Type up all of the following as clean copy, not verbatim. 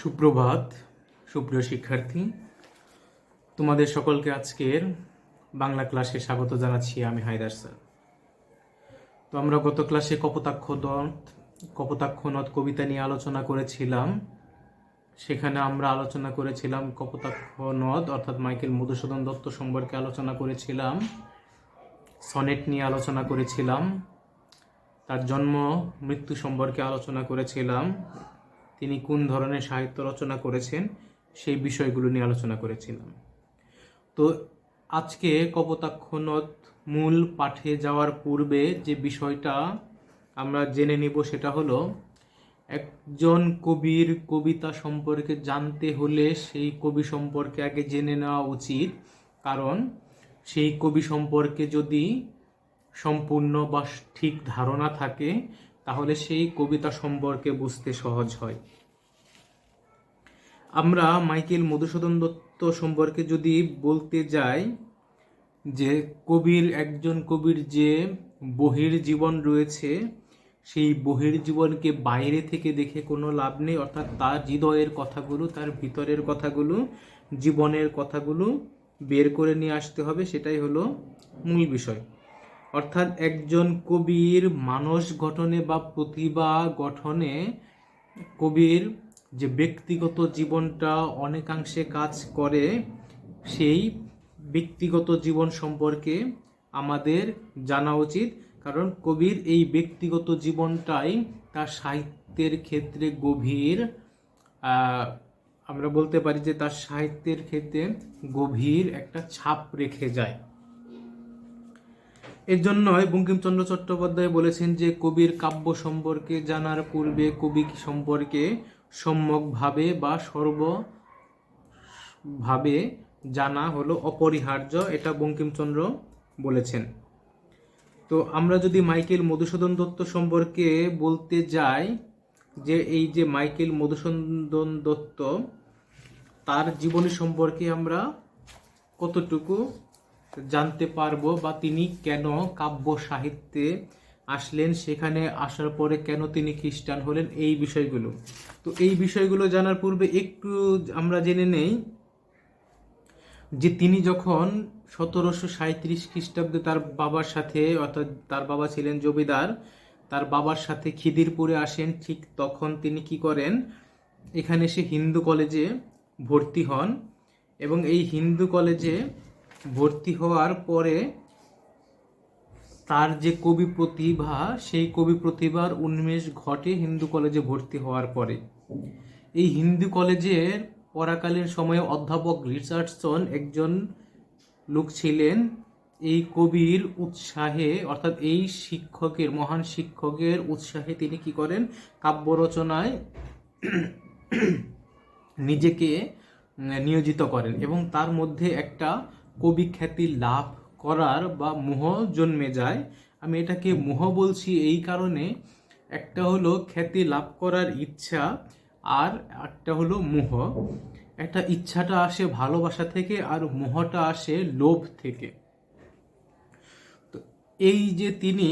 সুপ্রভাত সুপ্রিয় শিক্ষার্থী, তোমাদের সকলকে আজকের বাংলা ক্লাসে স্বাগত জানাচ্ছি। আমি হায়দার স্যার। তো আমরা গত ক্লাসে কপোতাক্ষ নদ কবিতা নিয়ে আলোচনা করেছিলাম। সেখানে আমরা আলোচনা করেছিলাম কপোতাক্ষ নদ অর্থাৎ মাইকেল মধুসূদন দত্ত সম্পর্কে আলোচনা করেছিলাম, সনেট নিয়ে আলোচনা করেছিলাম, তার জন্ম মৃত্যু সম্পর্কে আলোচনা করেছিলাম, তিনি কোন ধরনের সাহিত্য রচনা করেছেন সেই বিষয়গুলো নিয়ে আলোচনা করেছিলাম। তো আজকে কপোতাক্ষ নদ মূল পাঠে যাওয়ার পূর্বে যে বিষয়টা আমরা জেনে নিব সেটা হলো, একজন কবির কবিতা সম্পর্কে জানতে হলে সেই কবি সম্পর্কে আগে জেনে নেওয়া উচিত। কারণ সেই কবি সম্পর্কে যদি সম্পূর্ণ বা ঠিক ধারণা থাকে তাহলে সেই কবিতা সম্পর্কে বুঝতে সহজ হয়। আমরা মাইকেল মধুসূদন দত্ত সম্পর্কে যদি বলতে যাই, যে একজন কবির যে বহির্জীবন রয়েছে, সেই বহির্জীবনকে বাইরে থেকে দেখে কোনো লাভ নেই। অর্থাৎ তার হৃদয়ের কথাগুলো, তার ভিতরের কথাগুলো, জীবনের কথাগুলো বের করে নিয়ে আসতে হবে। সেটাই হলো মূল বিষয়। অর্থাৎ একজন কবির মানস গঠনে বা প্রতিভা গঠনে কবির যে ব্যক্তিগত জীবনটা অনেকাংশে কাজ করে, সেই ব্যক্তিগত জীবন সম্পর্কে আমাদের জানা উচিত। কারণ কবির এই ব্যক্তিগত জীবনটাই তার সাহিত্যের ক্ষেত্রে গভীর, আমরা বলতে পারি যে তার সাহিত্যের ক্ষেত্রে গভীর একটা ছাপ রেখে যায়। এর জন্যই বঙ্কিমচন্দ্র চট্টোপাধ্যায় বলেছেন যে কবির কাব্য সম্পর্কে জানার পূর্বে কবি সম্পর্কে সম্যকভাবে বা সর্বভাবে জানা হলো অপরিহার্য। এটা বঙ্কিমচন্দ্র বলেছেন। তো আমরা যদি মাইকেল মধুসূদন দত্ত সম্পর্কে বলতে যাই, যে এই যে মাইকেল মধুসূদন দত্ত, তার জীবনী সম্পর্কে আমরা কতটুকু জানতে পারবো, বা তিনি কেন কাব্য সাহিত্যে আসলেন, সেখানে আসার পরে কেন তিনি খ্রিস্টান হলেন, এই বিষয়গুলো। তো এই বিষয়গুলো জানার পূর্বে একটু আমরা জেনে নেই যে তিনি যখন 1737 খ্রিস্টাব্দে তার বাবার সাথে, অর্থাৎ তার বাবা ছিলেন জমিদার, তার বাবার সাথে খিদিরপুরে আসেন, ঠিক তখন তিনি কি করেন, এখানে এসে হিন্দু কলেজে ভর্তি হন। এবং এই হিন্দু কলেজে ভর্তি হওয়ার পরে তার যে কবি প্রতিভা, সেই কবি প্রতিভার উন্মেষ ঘটে হিন্দু কলেজে ভর্তি হওয়ার পরে। এই হিন্দু কলেজের পড়াকালীন সময়ে অধ্যাপক রিচার্ডসন একজন লোক ছিলেন। এই কবির উৎসাহে, অর্থাৎ এই শিক্ষকের, মহান শিক্ষকের উৎসাহে তিনি কি করেন, কাব্য রচনায় নিজেকে নিয়োজিত করেন এবং তার মধ্যে একটা কবি খ্যাতি লাভ করার বা মোহ জন্মে যায়। আমি এটাকে মোহ বলছি এই কারণে, একটা হলো খ্যাতি লাভ করার ইচ্ছা, আর একটা হলো মোহ। একটা ইচ্ছাটা আসে ভালোবাসা থেকে, আর মোহটা আসে লোভ থেকে। তো এই যে তিনি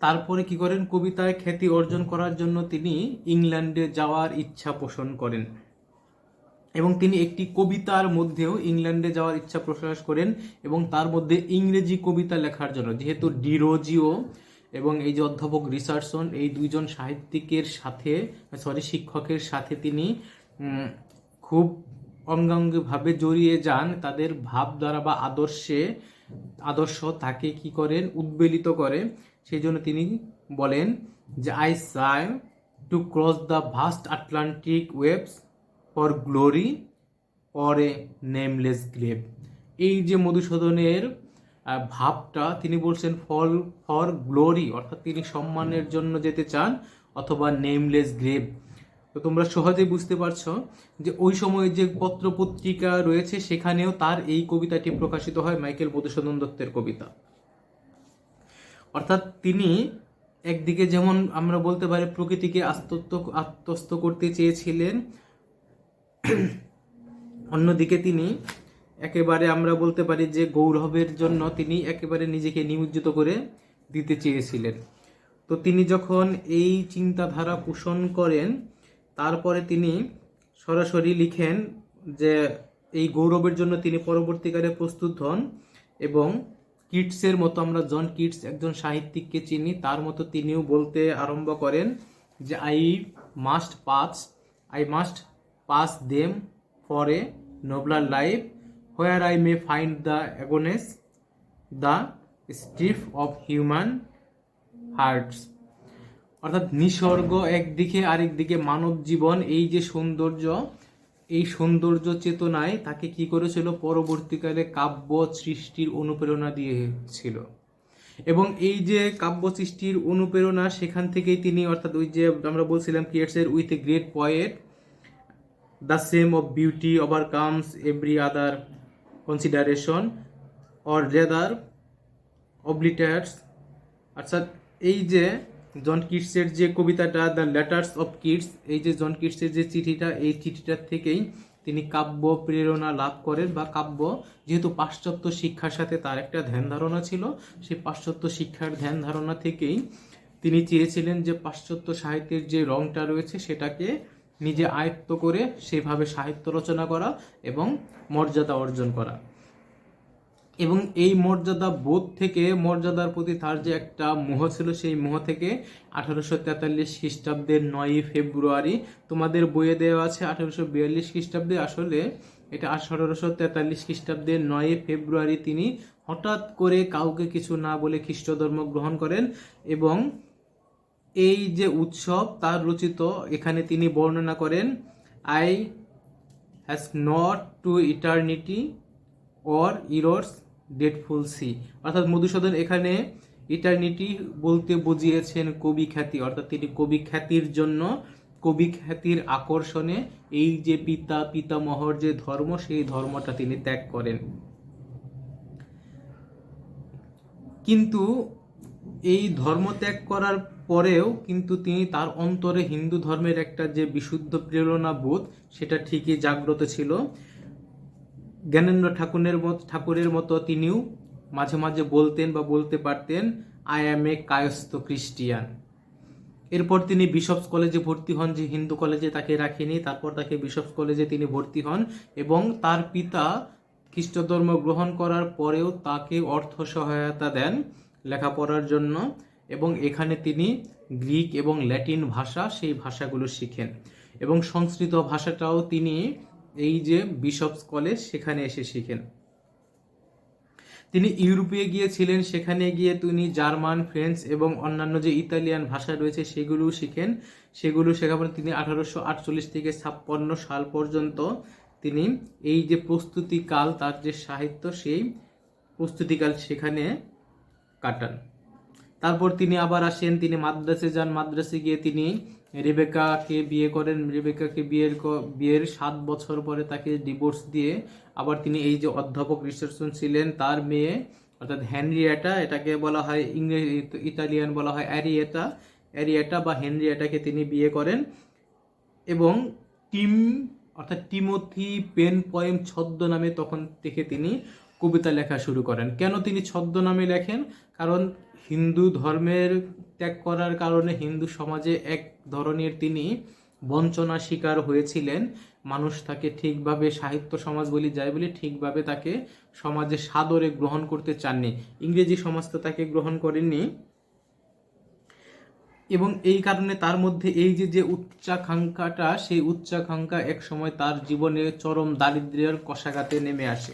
তারপরে কি করেন, কবিতায় খ্যাতি অর্জন করার জন্য তিনি ইংল্যান্ডে যাওয়ার ইচ্ছা পোষণ করেন এবং তিনি একটি কবিতার মধ্যেও ইংল্যান্ডে যাওয়ার ইচ্ছা প্রকাশ করেন এবং তার মধ্যে ইংরেজি কবিতা লেখার জন্য, যেহেতু ডিরোজিও এবং এই যে অধ্যাপক রিচার্ডসন, এই দুইজন সাহিত্যিকের সাথে, শিক্ষকের সাথে তিনি খুব অঙ্গাঙ্গিভাবে জড়িয়ে যান। তাদের ভাবধারা বা আদর্শ তাকে কি করেন, উদ্বেলিত করে। সেই জন্য তিনি বলেন যে I try to cross the vast Atlantic waves for glory or a নেমলেস grave. এই যে মধুসূদনের ভাবটা, তিনি বলছেন ফর গ্লোরি, অর্থাৎ তিনি সম্মানের জন্য যেতে চান, অথবা নেমলেস গ্রেভ। তো তোমরা সহজেই বুঝতে পারছো যে ওই সময়ে যে পত্রপত্রিকা রয়েছে সেখানেও তার এই কবিতাটি প্রকাশিত হয়, মাইকেল মধুসূদন দত্তের কবিতা। অর্থাৎ তিনি একদিকে যেমন আমরা বলতে পারি প্রকৃতিকে আত্মস্থ করতে চেয়েছিলেন, অন্যদিকে তিনি একেবারে আমরা বলতে পারি যে গৌরবের জন্য তিনি একেবারে নিজেকে নিমজ্জিত করে দিতে চেয়েছিলেন। তো তিনি যখন এই চিন্তাধারা পোষণ করেন, তারপরে তিনি সরাসরি লিখেন যে এই গৌরবের জন্য তিনি পরবর্তীকালে প্রস্তুত হন এবং কিটসের মতো, আমরা জন কিটস একজন সাহিত্যিককে চিনি, তার মতো তিনিও বলতে আরম্ভ করেন যে I must pass them for a nobler life where I may find the agonies the strife of human hearts. অর্থাৎ নিসর্গ একদিকে, আরেকদিকে মানব জীবন, এই যে সৌন্দর্য, এই সৌন্দর্য চেতনায় তাকে কি করেছিল, পরবর্তীকালে কাব্য সৃষ্টির অনুপ্রেরণা দিয়েছিল। এবং এই যে কাব্য সৃষ্টির অনুপ্রেরণা, সেখান থেকেই তিনি, অর্থাৎ ওই যে আমরা বলছিলাম কিয়েটসের with a great poet the sense of beauty overcomes every other consideration or rather obliterates. অর্থাৎ এই যে জন কিটসের যে কবিতাটা দ্য লেটার্স অফ কিটস, এই যে জন কিটসের যে চিঠিটা, এই চিঠিটার থেকেই তিনি কাব্য প্রেরণা লাভ করেন, বা কাব্য, যেহেতু পাশ্চাত্য শিক্ষার সাথে তার একটা ধ্যান ধারণা ছিল, সেই পাশ্চাত্য শিক্ষার ধ্যান ধারণা থেকেই তিনি চেয়েছিলেন যে পাশ্চাত্য সাহিত্যের যে রংটা রয়েছে সেটাকে নিজে আয়ত্ত করে সেভাবে সাহিত্য রচনা করা এবং মর্যাদা অর্জন করা। এবং এই মর্যাদা বোধ থেকে, মর্যাদার প্রতি তার যে একটা মোহ ছিল, সেই মোহ থেকে 1843 খ্রিস্টাব্দের 9 ফেব্রুয়ারি, তোমাদের বইয়ে দেওয়া আছে 1842 খ্রিস্টাব্দে, আসলে এটা 1843 খ্রিস্টাব্দের 9 ফেব্রুয়ারি তিনি হঠাৎ করে কাউকে কিছু না বলে খ্রিস্ট ধর্ম গ্রহণ করেন। এবং এই যে উৎসব তার রচিত, এখানে তিনি বর্ণনা করেন I has not to eternity or errors deathful see. অর্থাৎ মধুসূদন এখানে ইটার্নিটি বলতে বুঝিয়েছেন কবি খ্যাতি, অর্থাৎ তিনি কবি খ্যাতির জন্য, কবি খ্যাতির আকর্ষণে এই যে পিতামহর যে ধর্ম, সেই ধর্মটা তিনি ত্যাগ করেন। কিন্তু এই ধর্ম ত্যাগ করার পরেও কিন্তু তিনি, তার অন্তরে হিন্দু ধর্মের একটা যে বিশুদ্ধ প্রেরণা বোধ, সেটা ঠিকই জাগ্রত ছিল। জ্ঞানেন্দ্র ঠাকুরের মতো তিনিও মাঝে মাঝে বলতেন বা বলতে পারতেন I am A Kayastha Christian. এরপর তিনি বিশপস কলেজে ভর্তি হন, যে হিন্দু কলেজে তাকে রাখেনি, তারপর তাকে বিশপস কলেজে তিনি ভর্তি হন এবং তার পিতা খ্রিস্ট ধর্ম গ্রহণ করার পরেও তাকে অর্থ সহায়তা দেন লেখাপড়ার জন্য, এবং এখানে তিনি গ্রিক এবং ল্যাটিন ভাষা, সেই ভাষাগুলো শিখেন এবং সংস্কৃত ভাষাটাও তিনি এই যে বিশপস কলেজ, সেখানে এসে শিখেন। তিনি ইউরোপে গিয়েছিলেন, সেখানে গিয়ে তিনি জার্মান, ফ্রেঞ্চ এবং অন্যান্য যে ইতালিয়ান ভাষা রয়েছে সেগুলোও শিখেন। সেগুলো শেখার পরে তিনি 1848 থেকে 56 সাল পর্যন্ত তিনি এই যে প্রস্তুতিকাল, তার যে সাহিত্য, সেই প্রস্তুতিকাল সেখানে কাটান। তারপর তিনি আবার আসেন, তিনি মাদ্রাসে যান, মাদ্রাসে গিয়ে তিনি রেবেকাকে বিয়ে করেন। রেবেকাকে বিয়ের 7 বছর পরে তাকে ডিভোর্স দিয়ে আবার তিনি এই যে অধ্যাপক রিচার্ডসন ছিলেন, তার মেয়ে অর্থাৎ হেনরিয়েটা, এটাকে বলা হয় ইংরেজি, ইতালিয়ান বলা হয় অ্যারিয়েটা বা হেনরিয়েটাকে তিনি বিয়ে করেন এবং টিমোথি পেন পয়েম ছদ্মনামে তখন থেকে তিনি কবিতা লেখা শুরু করেন। কেন তিনি ছদ্মনামে লেখেন? কারণ হিন্দু ধর্মের ত্যাগ করার কারণে হিন্দু সমাজে এক ধরনের তিনি বঞ্চনা শিকার হয়েছিলেন। মানুষ তাকে ঠিকভাবে, সাহিত্য সমাজ বলি যাই বলি, ঠিকভাবে তাকে সমাজে সাদরে গ্রহণ করতে চাননি। ইংরেজি সমাজ তো তাকে গ্রহণ করেননি এবং এই কারণে তার মধ্যে এই যে উচ্চাকাঙ্ক্ষাটা, সেই উচ্চাকাঙ্ক্ষা এক সময় তার জীবনে চরম দারিদ্র্যের কষাঘাতে নেমে আসে।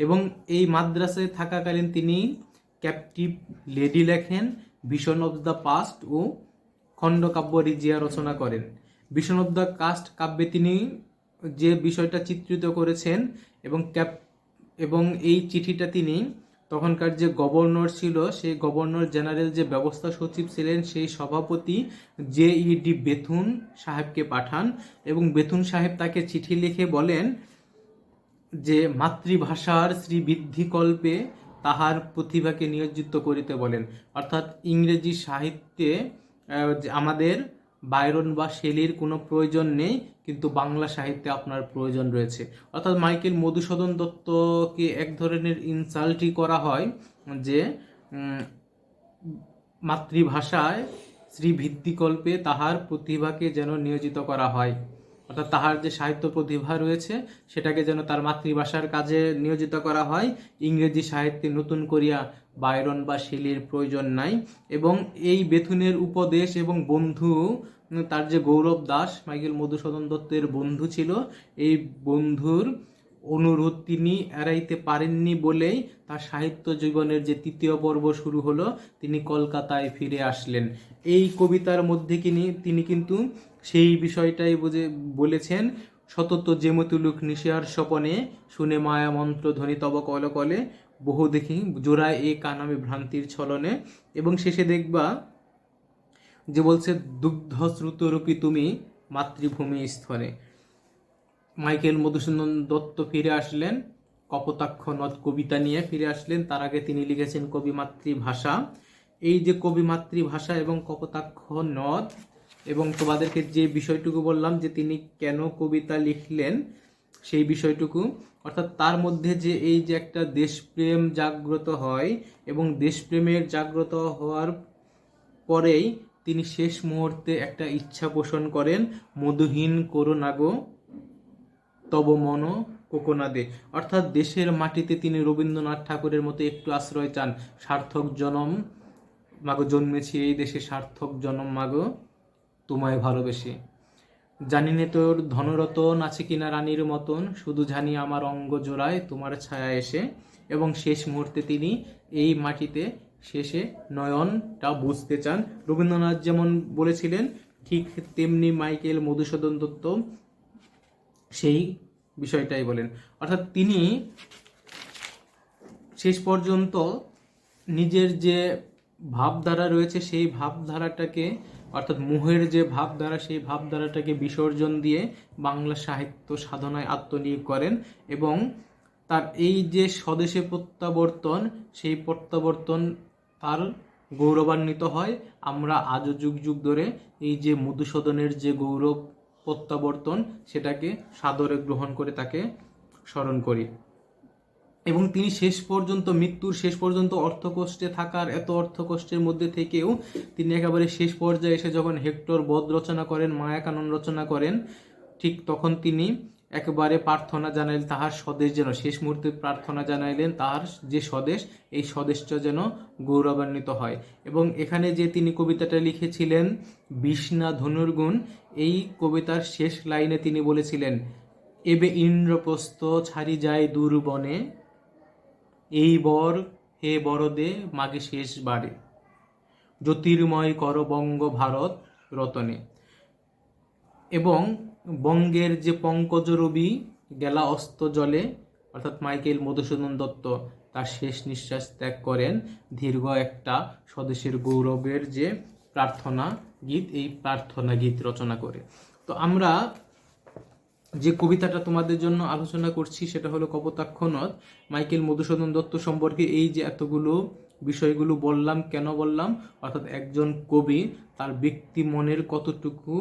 এবং এই মাদ্রাসায় থাকাকালীন তিনি ক্যাপটিভ লেডি লেখেন, ভিশন অফ দ্য পাস্ট ও খণ্ডকাব্য রিজিয়া রচনা করেন। ভিশন অফ দ্য কাস্ট কাব্যে তিনি যে বিষয়টা চিত্রিত করেছেন এবং এই চিঠিটা তিনি তখনকার যে গভর্নর ছিল, সেই গভর্নর জেনারেল যে ব্যবস্থা সচিব ছিলেন, সেই সভাপতি JED বেথুন সাহেবকে পাঠান এবং বেথুন সাহেব তাকে চিঠি লিখে বলেন যে মাতৃভাষার শ্রীবৃদ্ধিকল্পে তাহার প্রতিভাকে নিয়োজিত করিতে বলেন। অর্থাৎ ইংরেজি সাহিত্যে আমাদের বায়রন বা শেলির কোনো প্রয়োজন নেই, কিন্তু বাংলা সাহিত্যে আপনার প্রয়োজন রয়েছে। অর্থাৎ মাইকেল মধুসূদন দত্তকে এক ধরনের ইনসাল্টই করা হয় যে মাতৃভাষায় শ্রীভিত্তিকল্পে তাহার প্রতিভাকে যেন নিয়োজিত করা হয়, অর্থাৎ তাহার যে সাহিত্য প্রতিভা রয়েছে সেটাকে যেন তার মাতৃভাষার কাজে নিয়োজিত করা হয়। ইংরেজি সাহিত্যে নতুন করিয়া বায়রন বা শেলির প্রয়োজন নাই। এবং এই বেথুনের উপদেশ এবং বন্ধু, তার যে গৌরব দাস মাইকেল মধুসূদন দত্তের বন্ধু ছিল, এই বন্ধুর অনুরোধ তিনি এড়াইতে পারেননি বলেই তার সাহিত্য জীবনের যে তৃতীয় পর্ব শুরু হলো, তিনি কলকাতায় ফিরে আসলেন। এই কবিতার মধ্যে তিনি কিন্তু সেই বিষয়টাই বলেছেন, সতত যেমতুলুক নিশিয়ার স্বপনে শুনে মায়া মন্ত্র ধ্বনি তব কল কলে বহু দেখি জোড়ায় এ কানামে ভ্রান্তির ছলনে। এবং শেষে দেখবা যে বলছে দুগ্ধ শ্রুতরূপী তুমি মাতৃভূমি স্থনে। মাইকেল মধুসূদন দত্ত ফিরে আসলেন কপোতাক্ষ নদ কবিতা নিয়ে ফিরে আসলেন। তার আগে তিনি লিখেছেন কবি মাতৃভাষা। এই যে কবি মাতৃভাষা এবং কপোতাক্ষ নদ, এবং তোমাদেরকে যে বিষয়টুকু বললাম যে তিনি কেন কবিতা লিখলেন সেই বিষয়টুকু, অর্থাৎ তার মধ্যে যে এই যে একটা দেশপ্রেম জাগ্রত হয়, এবং দেশপ্রেমের জাগ্রত হওয়ার পরেই তিনি শেষ মুহূর্তে একটা ইচ্ছা পোষণ করেন, মধুহীন করোনাগো তব মন কোকোনাদে। অর্থাৎ দেশের মাটিতে তিনি রবীন্দ্রনাথ ঠাকুরের মতো একটু আশ্রয় চান। সার্থক জনম মাগো জন্মেছি এই দেশে, সার্থক জনম মাগো তোমায় ভালোবেসে। জানি নে তোর ধনরতন আছে কিনা রানীর মতন, শুধু জানি আমার অঙ্গ জোড়ায় তোমার ছায়া এসে। এবং শেষ মুহূর্তে তিনি এই মাটিতে শেষে নয়নটা বুঝতে চান। রবীন্দ্রনাথ যেমন বলেছিলেন ঠিক তেমনি মাইকেল মধুসূদন দত্ত সেই বিষয়টাই বলেন। অর্থাৎ তিনি শেষ পর্যন্ত নিজের যে ভাবধারা রয়েছে সেই ভাবধারাটাকে, অর্থাৎ মোহের যে ভাবধারা সেই ভাবধারাটাকে বিসর্জন দিয়ে বাংলা সাহিত্য সাধনায় আত্মনিয়োগ করেন। এবং তার এই যে স্বদেশে প্রত্যাবর্তন, সেই প্রত্যাবর্তন তার গৌরবান্বিত হয়। আমরা আজও যুগ যুগ ধরে এই যে মধুসূদনের যে গৌরব প্রত্যাবর্তন সেটাকে সাদরে গ্রহণ করে তাকে স্মরণ করি। এবং তিনি শেষ পর্যন্ত, মৃত্যুর শেষ পর্যন্ত অর্থকষ্টে থাকার, এত অর্থকষ্টের মধ্যে থেকেও তিনি একেবারে শেষ পর্যায়ে এসে যখন হেক্টর বধ রচনা করেন, মায়াকানন রচনা করেন, ঠিক তখন তিনি একেবারে প্রার্থনা জানাইলেন তাহার স্বদেশ যেন, শেষ মুহূর্তে প্রার্থনা জানাইলেন তাহার যে স্বদেশ, এই স্বদেশটা যেন গৌরবান্বিত হয়। এবং এখানে যে তিনি কবিতাটা লিখেছিলেন বিষ্ণা ধনুর্গুণ, এই কবিতার শেষ লাইনে তিনি বলেছিলেন এবে ইন্দ্রপ্রস্থ ছাড়ি যায় দূর বনে, এই বর হে বরদে মাগে শেষ বারে, জ্যোতির্ময় কর বঙ্গ ভারত রতনে। এবং বঙ্গের যে পঙ্কজ রবি গেলা অস্ত জলে, অর্থাৎ মাইকেল মধুসূদন দত্ত তার শেষ নিঃশ্বাস ত্যাগ করেন দীর্ঘ একটা স্বদেশের গৌরবের যে প্রার্থনা গীত, এই প্রার্থনা গীত রচনা করে। তো আমরা যে কবিতাটা তোমাদের জন্য আলোচনা করছি সেটা হলো কপোতাক্ষ নদ। মাইকেল মধুসূদন দত্ত সম্পর্কে এই যে এতগুলো বিষয়গুলো বললাম, কেন বললাম, অর্থাৎ একজন কবি তার ব্যক্তি মনের কতটুকু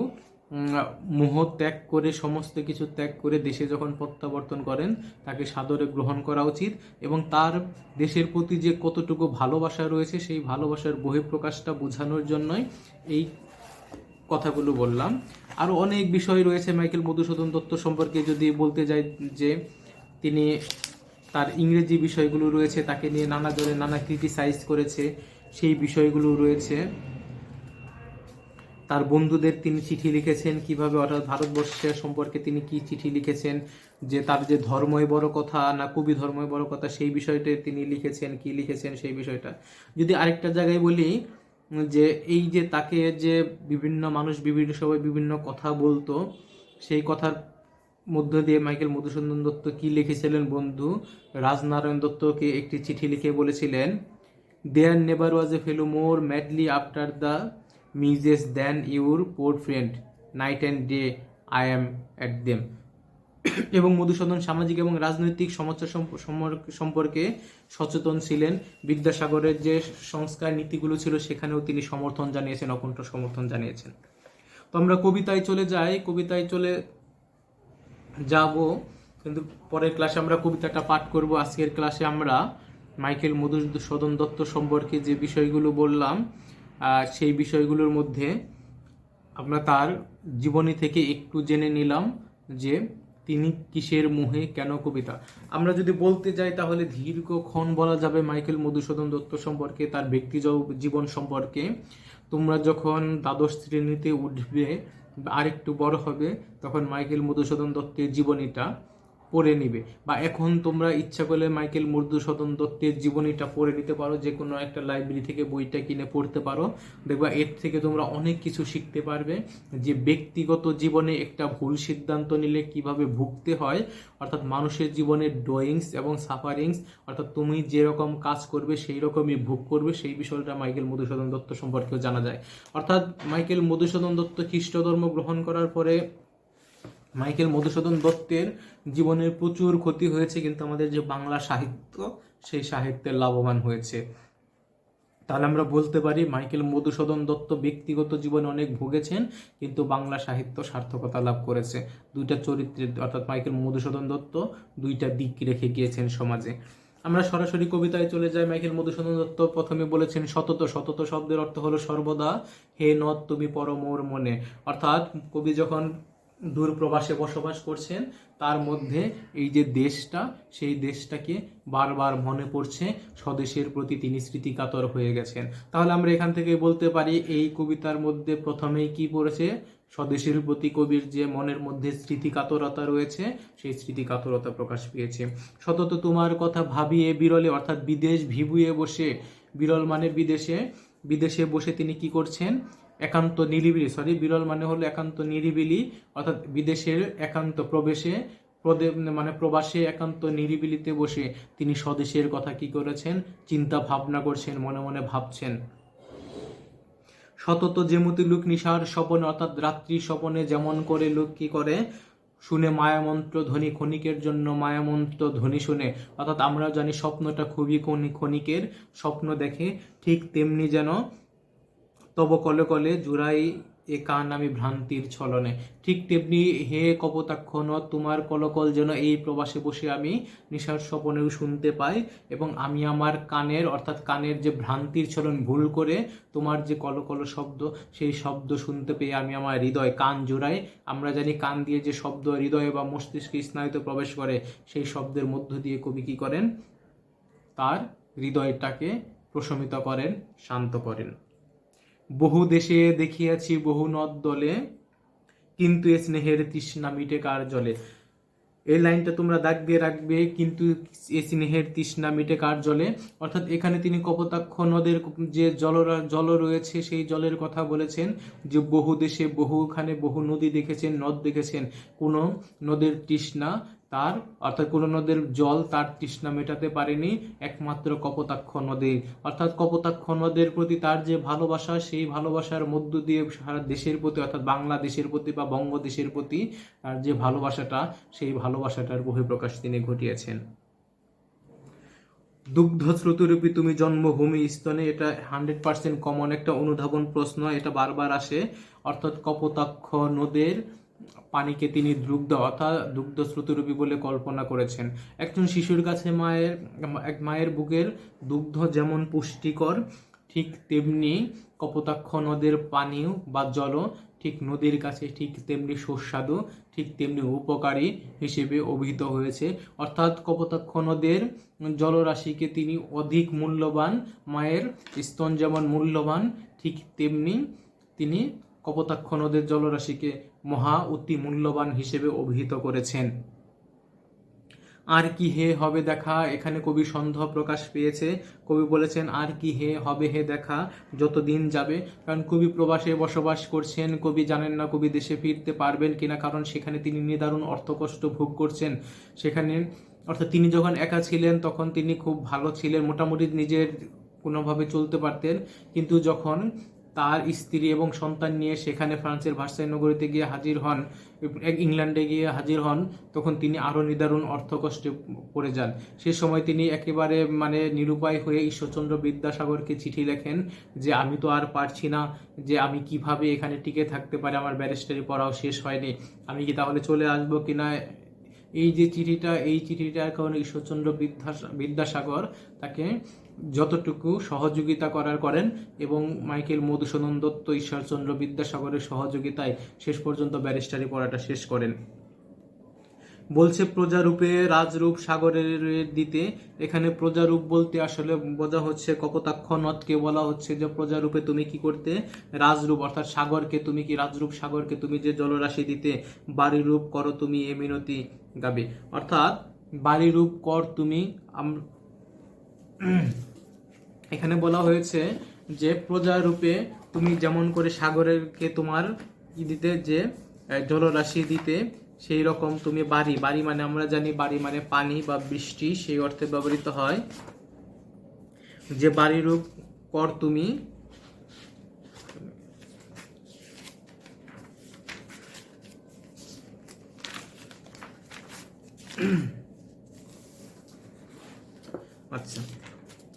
মোহ ত্যাগ করে, সমস্ত কিছু ত্যাগ করে দেশে যখন প্রত্যাবর্তন করেন তাকে সাদরে গ্রহণ করা উচিত। এবং তার দেশের প্রতি যে কতটুকু ভালোবাসা রয়েছে সেই ভালোবাসার বহিঃপ্রকাশটা বোঝানোর জন্যই এই কথাগুলো বললাম। আরও অনেক বিষয় রয়েছে মাইকেল মধুসূদন দত্ত সম্পর্কে যদি বলতে যাই, যে তিনি তার ইংরেজি বিষয়গুলো রয়েছে, তাকে নিয়ে নানা ধরনের নানা ক্রিটিসাইজ করেছে, সেই বিষয়গুলো রয়েছে। তার বন্ধুদের তিনি চিঠি লিখেছেন কিভাবে, অর্থাৎ ভারতবর্ষের সম্পর্কে তিনি কি চিঠি লিখেছেন, যে তার যে ধর্মই বড় কথা না কবি ধর্মই বড় কথা, সেই বিষয়টা তিনি লিখেছেন, কি লিখেছেন সেই বিষয়টা। যদি আরেকটা জায়গায় বলি, যে এই যে তাকে যে বিভিন্ন মানুষ বিভিন্ন সময় বিভিন্ন কথা বলতো, সেই কথার মধ্য দিয়ে মাইকেল মধুসূদন দত্ত কি লিখেছিলেন, বন্ধু রাজনারায়ণ দত্তকে একটি চিঠি লিখে বলেছিলেন, there never was a fellow more madly after the muses than your poor friend, night and day I am at them. এবং মধুসূদন সামাজিক এবং রাজনৈতিক সমস্যা সম্পর্কে সচেতন ছিলেন। বিদ্যাসাগরের যে সংস্কার নীতিগুলো ছিল সেখানেও তিনি সমর্থন জানিয়েছেন, অকুণ্ঠ সমর্থন জানিয়েছেন। তো আমরা কবিতায় চলে যাই, কবিতায় চলে যাব, কিন্তু পরের ক্লাসে আমরা কবিতাটা পাঠ করব। আজকের ক্লাসে আমরা মাইকেল মধুসূদন দত্ত সম্পর্কে যে বিষয়গুলো বললাম সেই বিষয়গুলোর মধ্যে আমরা তার জীবনী থেকে একটু জেনে নিলাম যে তিনি কিসের মোহে কেন কবিতা। আমরা যদি বলতে যাই তাহলে দীর্ঘক্ষণ বলা যাবে মাইকেল মধুসূদন দত্ত সম্পর্কে, তার ব্যক্তি জীবন সম্পর্কে। তোমরা যখন দ্বাদশ শ্রেণীতে উঠবে, আরেকটু বড় হবে, তখন মাইকেল মধুসূদন দত্তের জীবনীটা পড়ে নিবে, বা এখন তোমরা ইচ্ছা করলে মাইকেল মধুসূদন দত্তের জীবনীটা পড়ে নিতে পারো, যে কোনো একটা লাইব্রেরি থেকে বইটা কিনে পড়তে পারো। দেখবা এর থেকে তোমরা অনেক কিছু শিখতে পারবে, যে ব্যক্তিগত জীবনে একটা ভুল সিদ্ধান্ত নিলে কিভাবে ভুগতে হয়, অর্থাৎ মানুষের জীবনের ড্রয়িংস এবং সাফারিংস, অর্থাৎ তুমি যেরকম কাজ করবে সেই রকমই ভোগ করবে, সেই বিষয়টা মাইকেল মধুসূদন দত্ত সম্পর্কেও জানা যায়। অর্থাৎ মাইকেল মধুসূদন দত্ত খ্রিস্ট ধর্ম গ্রহণ করার পরে মাইকেল মধুসূদন দত্তের জীবনের প্রচুর ক্ষতি হয়েছে, কিন্তু আমাদের যে বাংলা সাহিত্য, সেই সাহিত্যের লাভবান হয়েছে। তাহলে আমরা বলতে পারি মাইকেল মধুসূদন দত্ত ব্যক্তিগত জীবনে অনেক ভুগেছেন, কিন্তু বাংলা সাহিত্য সার্থকতা লাভ করেছে। দুইটা চরিত্রের, অর্থাৎ মাইকেল মধুসূদন দত্ত দুইটা দিক রেখে গিয়েছেন সমাজে। আমরা সরাসরি কবিতায় চলে যাই। মাইকেল মধুসূদন দত্ত প্রথমে বলেছেন সতত। সতত শব্দের অর্থ হলো সর্বদা, হে নদ তুমি পর মোর মনে। অর্থাৎ কবি যখন দূর প্রবাসে বসবাস করছেন, তার মধ্যে এই যে দেশটা, সেই দেশটাকে বারবার মনে পড়ছে, স্বদেশের প্রতি তিনি স্মৃতিকাতর হয়ে গেছেন। তাহলে আমরা এখান থেকে বলতে পারি এই কবিতার মধ্যে প্রথমেই কি পড়েছে, স্বদেশের প্রতি কবির যে মনের মধ্যে স্মৃতিকাতরতা রয়েছে, সেই স্মৃতিকাতরতা প্রকাশ পেয়েছে। সতত তোমার কথা ভাবিয়ে বিরলে, অর্থাৎ বিদেশ ভিবুয়ে বসে, বিরল মানে বিদেশে, বিদেশে বসে তিনি কি করছেন, একান্ত নিরিবিলি, বিরল মানে হলো একান্ত নিরিবিলি, অর্থাৎ বিদেশের একান্ত প্রবেশে, মানে প্রবাসে একান্ত নিরিবিলিতে বসে তিনি স্বদেশের কথা কি করেছেন, চিন্তা ভাবনা করছেন, মনে মনে ভাবছেন। সতত যেমতি লোক নিশার স্বপনে, অর্থাৎ রাত্রি স্বপনে যেমন করে লোক কি করে, শুনে মায়ামন্ত্র ধ্বনি, ক্ষণিকের জন্য মায়ামন্ত্র ধ্বনি শুনে, অর্থাৎ আমরা জানি স্বপ্নটা খুবই ক্ষণিকের, স্বপ্ন দেখে, ঠিক তেমনি যেন তব কলে কলে জুড়াই এ কান আমি ভ্রান্তির ছলনে, ঠিক তেমনি হে কপোতাক্ষ নদ, তোমার কলকল যেন এই প্রবাসে বসে আমি নিশার স্বপনেও শুনতে পাই, এবং আমি আমার কানের, অর্থাৎ কানের যে ভ্রান্তির ছলন, ভুল করে তোমার যে কলকল শব্দ, সেই শব্দ শুনতে পেয়ে আমি আমার হৃদয়, কান জোড়াই। আমরা জানি কান দিয়ে যে শব্দ হৃদয়ে বা মস্তিষ্কে স্নায়ুতে প্রবেশ করে, সেই শব্দের মধ্য দিয়ে কবি কি করেন, তার হৃদয়টাকে প্রশমিত করেন, শান্ত করেন। বহু দেশে দেখিয়াছি বহু নদ দলে, কিন্তু এ স্নেহের তৃষ্ণা মিটে কার জলে। এই লাইনটা তোমরা দাগ দিয়ে রাখবে, কিন্তু এ স্নেহের তৃষ্ণা মিটে কার জলে। অর্থাৎ এখানে তিনি কপোতাক্ষ নদের যে জল রয়েছে, সেই জলের কথা বলেছেন, যে বহু দেশে বহুখানে বহু নদী দেখেছেন, নদ দেখেছেন, কোনো নদের তৃষ্ণা তার, অর্থাৎ কোনো নদের জল তার তৃষ্ণা মেটাতে পারেনি, একমাত্র কপোতাক্ষ নদী। অর্থাৎ কপোতাক্ষ নদের প্রতি তার যে ভালোবাসা, সেই ভালোবাসার মধ্য দিয়ে সারা দেশের প্রতি, অর্থাৎ বাংলাদেশের প্রতি বা বঙ্গদেশের প্রতি তার যে ভালোবাসাটা, সেই ভালোবাসাটার বহিঃপ্রকাশ তিনি ঘটিয়েছেন। দুগ্ধ স্রোতরূপী তুমি জন্মভূমি স্তনে, এটা 100% কমন একটা অনুধাবন প্রশ্ন, এটা বারবার আসে। অর্থাৎ কপোতাক্ষ নদের পানিকে তিনি দুগ্ধ স্রোতরূপী বলে কল্পনা করেছেন। একজন শিশুর কাছে মায়ের বুকের দুগ্ধ যেমন পুষ্টিকর, ঠিক তেমনি কপোতাক্ষ নদের পানীয় বা জল ঠিক নদীর কাছে ঠিক তেমনি সুস্বাদু, ঠিক তেমনি উপকারী হিসেবে অভিহিত হয়েছে। অর্থাৎ কপোতাক্ষ নদের জলরাশিকে তিনি অধিক মূল্যবান, মায়ের স্তন যেমন মূল্যবান, ঠিক তেমনি তিনি কপোতাক্ষ নদের জলরাশিকে মহা অতি মূল্যবান হিসেবে অভিহিত করেছেন। আর কি হে হবে দেখা, এখানে কবি সন্দেহ প্রকাশ পেয়েছে। কবি বলেছেন আর কি হে হবে হে দেখা, যতদিন যাবে। কারণ কবি প্রবাসে বসবাস করছেন, কবি জানেন না কবি দেশে ফিরতে পারবেন কিনা, কারণ সেখানে তিনি নিদারুণ অর্থকষ্ট ভোগ করছেন। সেখানে অর্থাৎ তিনি যখন একা ছিলেন তখন তিনি খুব ভালো ছিলেন, মোটামুটি নিজের কোনোভাবে চলতে পারতেন, কিন্তু যখন তার স্ত্রী এবং সন্তান নিয়ে সেখানে ফ্রান্সের ভার্সাই নগরীতে গিয়ে হাজির হন, ইংল্যান্ডে গিয়ে হাজির হন, তখন তিনি আরও নিদারুণ অর্থকষ্টে পড়ে যান। সে সময় তিনি একেবারে নিরুপায় হয়ে ঈশ্বরচন্দ্র বিদ্যাসাগরকে চিঠি লেখেন যে আমি তো আর পারছি না, যে আমি কিভাবে এখানে টিকে থাকতে পারি, আমার ব্যারিস্টারি পড়াও শেষ হয়নি, আমি কি তাহলে চলে আসবো কিনা। এই চিঠিটার কারণে ঈশ্বরচন্দ্র বিদ্যাসাগর তাকে যতটুকু সহযোগিতা করার করেন এবং মাইকেল মধুসূদন দত্ত, ঈশ্বরচন্দ্র বিদ্যাসাগরের সহযোগিতায় শেষ পর্যন্ত ব্যারিস্টারি পড়াটা শেষ করেন। বলছে প্রজারূপে রাজরূপ সাগরের দিতে। এখানে প্রজারূপ বলতে আসলে বোঝা হচ্ছে কপোতাক্ষ নদকে বলা হচ্ছে যে প্রজারূপে তুমি কি করতে, রাজরূপ অর্থাৎ সাগরকে তুমি কি রাজরূপ সাগরকে তুমি যে জলরাশি দিতে, বাড়ি রূপ করো তুমি এ মিনতি গাবে, অর্থাৎ বাড়ি রূপ কর তুমি। এখানে বলা হয়েছে যে প্রজারূপে তুমি যেমন করে সাগরকে তোমার কি দিতে, যে জলরাশি দিতে, সেই রকম তুমি বাড়ি, বাড়ি মানে আমরা জানি বাড়ি মানে পানি বা বৃষ্টি, সেই অর্থে ব্যবহৃত হয়, যে বাড়ি রূপ কর তুমি আচ্ছা,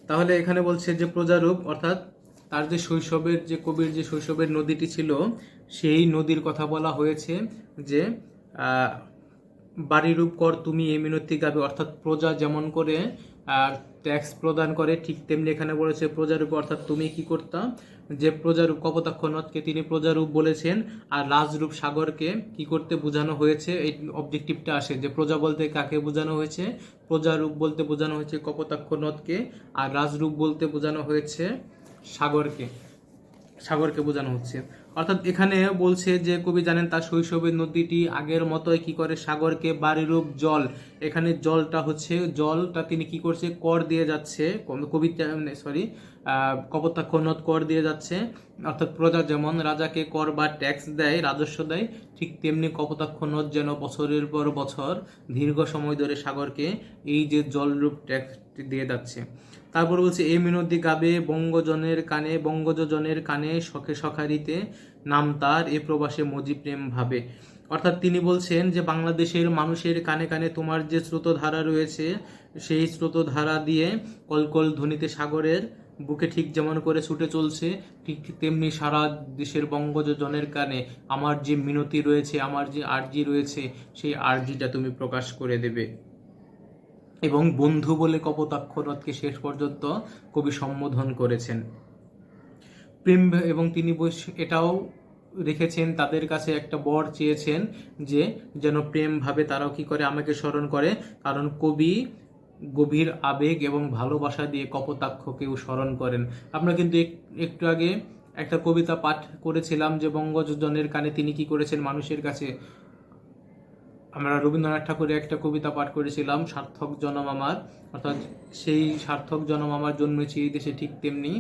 তাহলে এখানে বলছে যে প্রজারূপ অর্থাৎ তার যে শৈশবের, যে কবির যে শৈশবের নদীটি ছিল, সেই নদীর কথা বলা হয়েছে যে বাড়িরূপ কর তুমি এ মিনতি গাবে, অর্থাৎ প্রজা যেমন করে ট্যাক্স প্রদান করে ঠিক তেমনি এখানে বলেছে প্রজারূপ, অর্থাৎ তুমি কি করতা, যে প্রজারূপ কপোতাক্ষ নদকে তিনি প্রজারূপ বলেছেন, আর রাজরূপ সাগরকে কি করতে বোঝানো হয়েছে, এই অবজেক্টিভটা আসে যে প্রজা বলতে কাকে বোঝানো হয়েছে, প্রজারূপ বলতে বোঝানো হয়েছে কপোতাক্ষ নদকে, আর রাজরূপ বলতে বোঝানো হয়েছে সাগরকে, সাগরকে বোঝানো হচ্ছে। অর্থাৎ এখানে বলছে যে কবি জানেন তার শৈশবের নদীটি আগের মতোই কি করে সাগরকে বাড়িরূপ জল, এখানে জলটা হচ্ছে জলটা তিনি কি করছে কর দিয়ে যাচ্ছে, কবিতা সরি কপোতাক্ষ নদ কর দিয়ে যাচ্ছে, অর্থাৎ প্রজা যেমন রাজাকে কর বা ট্যাক্স দেয়, রাজস্ব দেয়, ঠিক তেমনি কপোতাক্ষ নদ যেন বছরের পর বছর দীর্ঘ সময় ধরে সাগরকে এই যে জলরূপ ট্যাক্স দিয়ে যাচ্ছে। তারপর বলছে এ মিনতি গাবে বঙ্গজনের কানে, বঙ্গজনের কানে শখে সখারিতে, নাম তার এ প্রবাসে মজি প্রেম ভাবে, অর্থাৎ তিনি বলছেন যে বাংলাদেশের মানুষের কানে কানে তোমার যে স্রোতধারা রয়েছে, সেই স্রোতধারা দিয়ে কলকল ধ্বনিতে সাগরের বুকে ঠিক যেমন করে ছুটে চলছে, ঠিক তেমনি সারা দেশের বঙ্গজনের কানে আমার যে মিনতি রয়েছে, আমার যে আর্জি রয়েছে, সেই আর্জিটা তুমি প্রকাশ করে দেবে। এবং বন্ধু বলে কপোতাক্ষ নদকে শেষ পর্যন্ত কবি সম্বোধন করেছেন প্রেম, এবং তিনি এটাও রেখেছেন তাদের কাছে একটা বর চেয়েছেন যে যেন প্রেম ভাবে তারাও কি করে আমাকে স্মরণ করে, কারণ কবি গভীর আবেগ এবং ভালোবাসা দিয়ে কপোতাক্ষকেও স্মরণ করেন। আমরা কিন্তু একটু আগে একটা কবিতা পাঠ করেছিলাম যে বঙ্গজনের কানে তিনি কি করেছেন মানুষের কাছে, আমরা রবীন্দ্রনাথ ঠাকুরের একটা কবিতা পাঠ করেছিলাম সার্থক জনম আমার, অর্থাৎ সেই সার্থক জনম আমার জন্মেছি এই দেশে, ঠিক তেমনি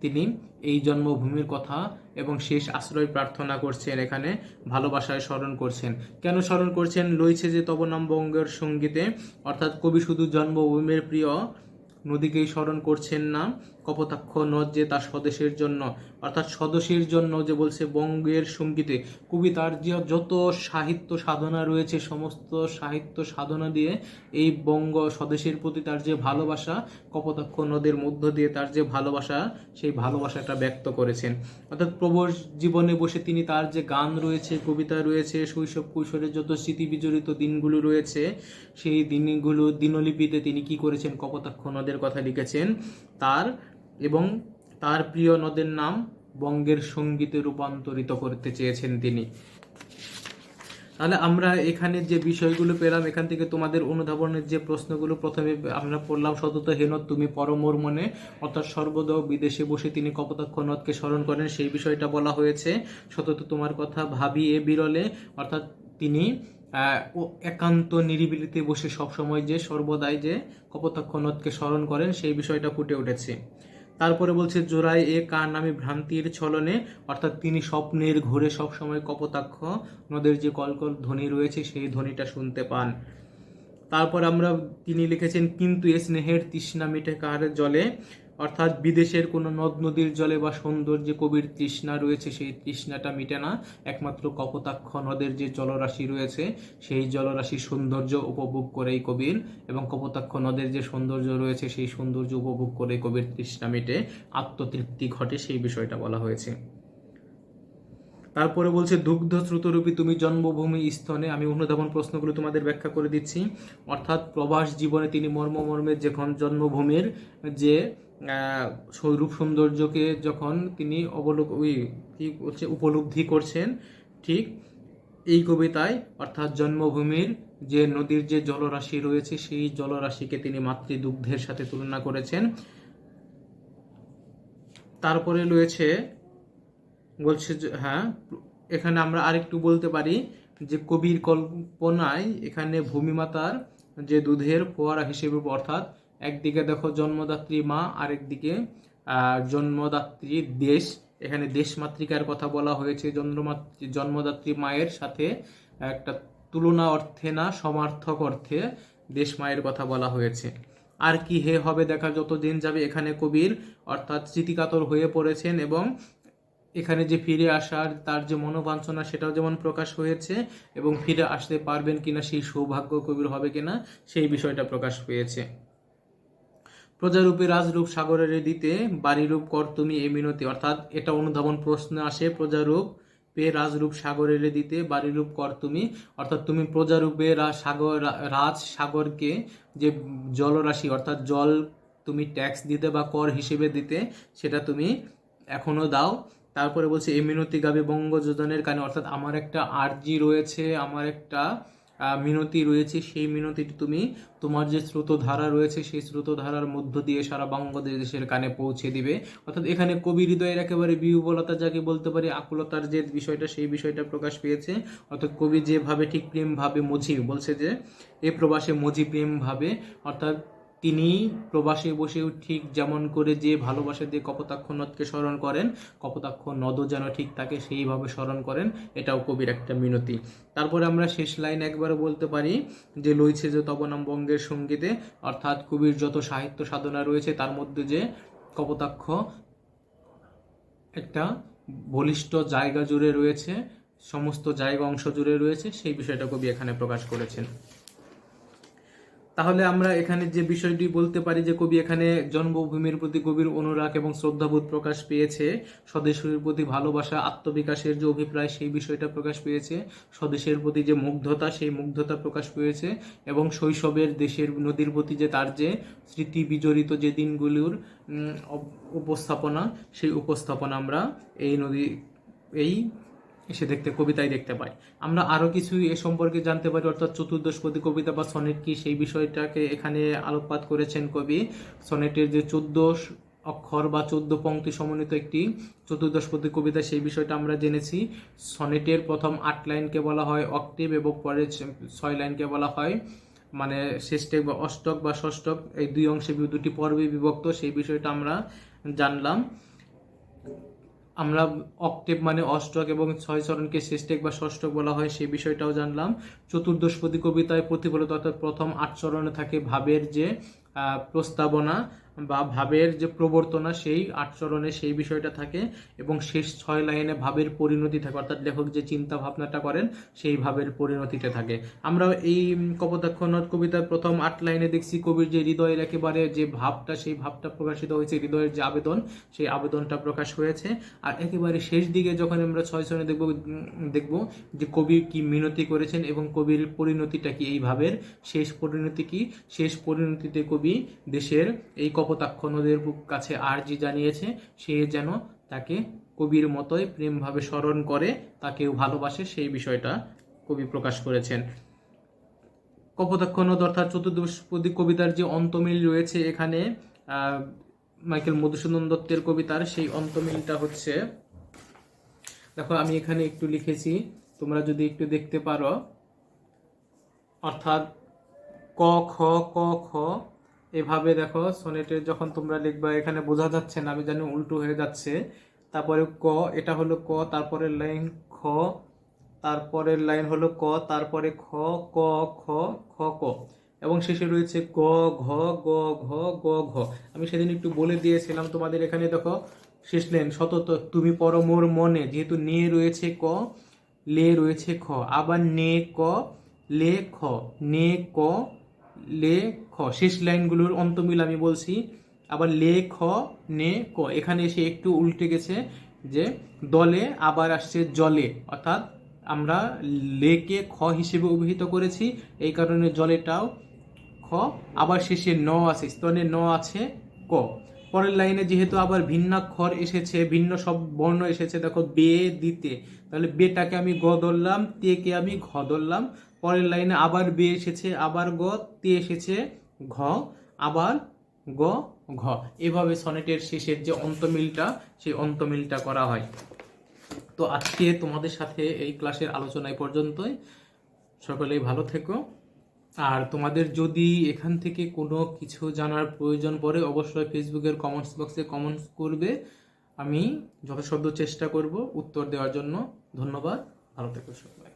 তিনি এই জন্মভূমির কথা এবং শেষ আশ্রয় প্রার্থনা করছেন, এখানে ভালোবাসায় স্মরণ করছেন। কেন স্মরণ করছেন, লইছে যে তব নাম বঙ্গের সঙ্গীতে, অর্থাৎ কবি শুধু জন্মভূমির প্রিয় নদীকেই স্মরণ করছেন না, কপোতাক্ষ নদ যে তার স্বদেশের জন্য, অর্থাৎ স্বদেশের জন্য যে বলছে বঙ্গের সঙ্গীতে, কবি তার যে যত সাহিত্য সাধনা রয়েছে সমস্ত সাহিত্য সাধনা দিয়ে এই বঙ্গ স্বদেশের প্রতি তার যে ভালোবাসা, কপোতাক্ষ নদের মধ্য দিয়ে তার যে ভালোবাসা, সেই ভালোবাসাটা ব্যক্ত করেছেন। অর্থাৎ প্রবর জীবনে বসে তিনি তার যে গান রয়েছে, কবিতা রয়েছে, শৈশব কৈশোরের যত স্মৃতি বিজড়িত দিনগুলো রয়েছে, সেই দিনগুলো দিনলিপিতে তিনি কি করেছেন, কপোতাক্ষ নদের কথা লিখেছেন, তার এবং তার প্রিয় নদের নাম বঙ্গের সঙ্গীতে রূপান্তরিত করতে চেয়েছেন তিনি। তাহলে আমরা এখানে যে বিষয়গুলো পেলাম, এখান থেকে তোমাদের অনুধাবনের যে প্রশ্নগুলো প্রথমে আমরা পড়লাম, সতত হেনত তুমি পরমোর মনে, অর্থাৎ সর্বদা বিদেশে বসে তিনি কপোতাক্ষ নদকে স্মরণ করেন, সেই বিষয়টা বলা হয়েছে। সতত তোমার কথা ভাবি এ বিরলে, অর্থাৎ তিনি একান্ত নিরিবিলিতে বসে সবসময় যে সর্বদাই যে কপোতাক্ষ নদকে স্মরণ করেন, সেই বিষয়টা ফুটে উঠেছে। তারপরে বলছে জোড়ায় এ কার নামে ভ্রান্তির ছলনে, অর্থাৎ তিনি স্বপ্নের ঘোরে সবসময় কপোতাক্ষ নদের যে কলকল ধ্বনি রয়েছে সেই ধ্বনিটা শুনতে পান। তারপর আমরা তিনি লিখেছেন কিন্তু এ স্নেহের তৃষ্ণা মিটে কার জলে, অর্থাৎ বিদেশের কোনো নদ নদীর জলে বা সৌন্দর্যে কবির তৃষ্ণা রয়েছে, সেই তৃষ্ণাটা মিটে না, একমাত্র কপোতাক্ষ নদের যে জলরাশি রয়েছে সেই জলরাশির সৌন্দর্য উপভোগ করেই কবির, এবং কপোতাক্ষ নদের যে সৌন্দর্য রয়েছে সেই সৌন্দর্য উপভোগ করে কবির তৃষ্ণা মিটে, আত্মতৃপ্তি ঘটে, সেই বিষয়টা বলা হয়েছে। তারপরে বলছে দুগ্ধ শ্রুতরূপী তুমি জন্মভূমি স্তনে, আমি অনুধাবন প্রশ্নগুলো তোমাদের ব্যাখ্যা করে দিচ্ছি। অর্থাৎ প্রবাস জীবনে তিনি মর্মে যখন জন্মভূমির যে রূপ সৌন্দর্যকে যখন তিনি উপলব্ধি করছেন, ঠিক এই কবিতায় অর্থাৎ জন্মভূমির যে নদীর যে জলরাশি রয়েছে সেই জলরাশিকে তিনি মাতৃদুগ্ধের সাথে তুলনা করেছেন। তারপরে রয়েছে বলছে যে হ্যাঁ, এখানে আমরা আরেকটু বলতে পারি যে কবির কল্পনায় এখানে ভূমিমাতার যে দুধের ফোয়ারা হিসেবে, অর্থাৎ একদিকে দেখো জন্মদাত্রী মা, আরেকদিকে জন্মদাত্রী দেশ, এখানে দেশ মাতৃকার কথা বলা হয়েছে। জন্মদাত্রী মায়ের সাথে একটা তুলনা অর্থে না, সমার্থক অর্থে দেশ মায়ের কথা বলা হয়েছে। আর কি হে হবে দেখা যত দিন যাবে, এখানে কবির অর্থাৎ স্মৃতিকাতর হয়ে পড়েছেন এবং এখানে যে ফিরে আসার তার যে মনোবাঞ্ছনা সেটাও যেমন প্রকাশ হয়েছে, এবং ফিরে আসতে পারবেন কিনা সেই সৌভাগ্য কবির হবে কিনা সেই বিষয়টা প্রকাশ পেয়েছে। প্রজারূপে রাজরূপ সাগরের দিতে বাড়িরূপ কর তুমি এ মিনতি, অর্থাৎ এটা অনুধাবন প্রশ্ন আসে, প্রজারূপ পে রাজরূপ সাগরের দিতে বাড়িরূপ কর তুমি, অর্থাৎ তুমি প্রজারূপে রাজ সাগরকে যে জলরাশি অর্থাৎ জল তুমি ট্যাক্স দিতে বা কর হিসেবে দিতে, সেটা তুমি এখনো দাও। তারপরে বলছে এ মিনতি গাবে বঙ্গ যোজনের কানে, অর্থাৎ আমার একটা আর্জি রয়েছে, আমার একটা মিনতি রয়েছে, সেই মিনতিটি তুমি তোমার যে স্রোতধারা রয়েছে সেই স্রোতধারার মধ্য দিয়ে সারা বঙ্গদেশের কানে পৌঁছে দিবে। অর্থাৎ এখানে কবি হৃদয়ের একেবারে বিহ্বলতা যাকে বলতে পারি, আকুলতার যে বিষয়টা সেই বিষয়টা প্রকাশ পেয়েছে। অর্থাৎ কবি যেভাবে ঠিক প্রেম ভাবে মজি, বলছে যে এ প্রবাসে মজি প্রেম ভাবে, অর্থাৎ তিনি প্রবাসে বসেও ঠিক যেমন করে যে ভালোবাসা দিয়ে কপোতাক্ষ নদকে স্মরণ করেন, কপোতাক্ষ নদও যেন ঠিক তাকে সেইভাবে স্মরণ করেন, এটাও কবির একটা মিনতি। তারপরে আমরা শেষ লাইন একবারে বলতে পারি যে লইছে যে তব নাম বঙ্গের সঙ্গীতে, অর্থাৎ কবির যত সাহিত্য সাধনা রয়েছে তার মধ্যে যে কপোতাক্ষ একটা বলিষ্ঠ জায়গা জুড়ে রয়েছে, সমস্ত জায়গা অংশ জুড়ে রয়েছে, সেই বিষয়টা কবি এখানে প্রকাশ করেছেন। তাহলে আমরা এখানে যে বিষয়টি বলতে পারি যে কবি এখানে জন্মভূমির প্রতি গভীর অনুরাগ এবং শ্রদ্ধাবোধ প্রকাশ পেয়েছে, স্বদেশের প্রতি ভালোবাসা, আত্মবিকাশের যে অভিপ্রায় সেই বিষয়টা প্রকাশ পেয়েছে, স্বদেশের প্রতি যে মুগ্ধতা সেই মুগ্ধতা প্রকাশ পেয়েছে, এবং শৈশবের দেশের নদীর প্রতি যে তার যে স্মৃতি বিজড়িত যে দিনগুলোর উপস্থাপনা, সেই উপস্থাপনা আমরা এই এসে কবিতায় দেখতে পাই। আমরা আরও কিছু এ সম্পর্কে জানতে পারি, অর্থাৎ চতুর্দশপদী কবিতা বা সনেট কি সেই বিষয়টাকে এখানে আলোকপাত করেছেন কবি। সনেটের যে 14 অক্ষর বা 14 পংক্তি সমন্বিত একটি চতুর্দশপদী কবিতা, সেই বিষয়টা আমরা জেনেছি। সনেটের প্রথম 8 লাইনকে বলা হয় অক্টেভ এবং পরের 6 লাইনকে বলা হয় মানে ষষ্ঠক বা অষ্টক বা ষষ্ঠক, এই দুই অংশে দুটি পর্বে বিভক্ত, সেই বিষয়টা আমরা জানলাম। আমরা অক্টেভ মানে অষ্টক এবং 6 চরণকে ষষ্ঠক বা ষষ্ঠক বলা হয়, সেই বিষয়টাও জানলাম। চতুর্দশপদী কবিতায় প্রতিফলিত অর্থাৎ প্রথম 8 চরণে থাকে ভাবের যে প্রস্তাবনা বা ভাবের যে প্রবর্তনা, সেই 8 চরণে সেই বিষয়টা থাকে, এবং শেষ 6 লাইনে ভাবের পরিণতি থাকে, অর্থাৎ লেখক যে চিন্তা ভাবনাটা করেন সেই ভাবের পরিণতিতে থাকে। আমরা এই কপোতাক্ষ নদ কবিতার প্রথম 8 লাইনে দেখছি কবির যে হৃদয়ের একেবারে যে ভাবটা, সেই ভাবটা প্রকাশিত হয়েছে, হৃদয়ের যে আবেদন সেই আবেদনটা প্রকাশ হয়েছে। আর একেবারে শেষ দিকে যখন আমরা 6 চরণে দেখব যে কবি কি মিনতি করেছেন এবং কবির পরিণতিটা কি, এই ভাবের শেষ পরিণতি কি, শেষ পরিণতিতে কবি দেশের এই কপোতাক্ষ নদীর কাছে আর্জি জানিয়েছে সে যেন তাকে কবির মতোই প্রেমভাবে স্মরণ করে, তাকেও ভালোবাসে, সেই বিষয়টা কবি প্রকাশ করেছেন। কপোতাক্ষ নদ অর্থাৎ চতুর্দশপদী কবিতার যে অন্তমিল রয়েছে এখানে মাইকেল মধুসূদন দত্তের কবিতার, সেই অন্তমিলটা হচ্ছে, দেখো আমি এখানে একটু লিখেছি, তোমরা যদি একটু দেখতে পারো, অর্থাৎ ক খ ক খ এভাবে দেখো সনেটের যখন তোমরা লিখবা, এখানে বোঝা যাচ্ছে না, আমি জানি উল্টো হয়ে যাচ্ছে। তারপরে ক, এটা হলো ক, তারপরের লাইন খ, তারপরের লাইন হলো ক, তারপরে খ, ক খ খ ক, এবং শেষে রয়েছে গ ঘ গ ঘ গ ঘ। আমি সেদিন একটু বলে দিয়েছিলাম তোমাদের, এখানে দেখো শেষ লাইন সতত তুমি পরমোর মনে, যেহেতু নে রয়েছে ক, লে রয়েছে খ, আবার নে ক লে খ, নে ক লে খ, শেষ লাইনগুলোর অন্তমিল আমি বলছি। আবার লে খ নে ক, এখানে এসে একটু উল্টে গেছে, যে দলে আবার আসছে জলে, অর্থাৎ আমরা লেকে খ হিসেবে অভিহিত করেছি, এই কারণে জলেটাও খ। আবার শেষে ন আছে, স্তনে ন আছে ক। পরের লাইনে যেহেতু আবার ভিন্নাক্ষর এসেছে, ভিন্ন সব বর্ণ এসেছে, দেখো বে দিতে, তাহলে বেটাকে আমি গ ধরলাম, তেকে আমি ঘ ধরলাম। পরের লাইনে আবার বে এসেছে, আবার গ, তে এসেছে ঘ, আবার গ ঘ। এভাবে সনেটের শেষের যে অন্তমিলটা, সেই অন্তমিলটা করা হয়। তো আজকে তোমাদের সাথে এই ক্লাসের আলোচনা এই পর্যন্তই। সকলেই ভালো থেকো। আর তোমাদের যদি এখান থেকে কোনো কিছু জানার প্রয়োজন পড়ে, অবশ্যই ফেসবুকের কমেন্টস বক্সে কমেন্টস করবে, আমি যথাসাধ্য চেষ্টা করব উত্তর দেওয়ার জন্য। ধন্যবাদ, ভালো থেকো সবাই।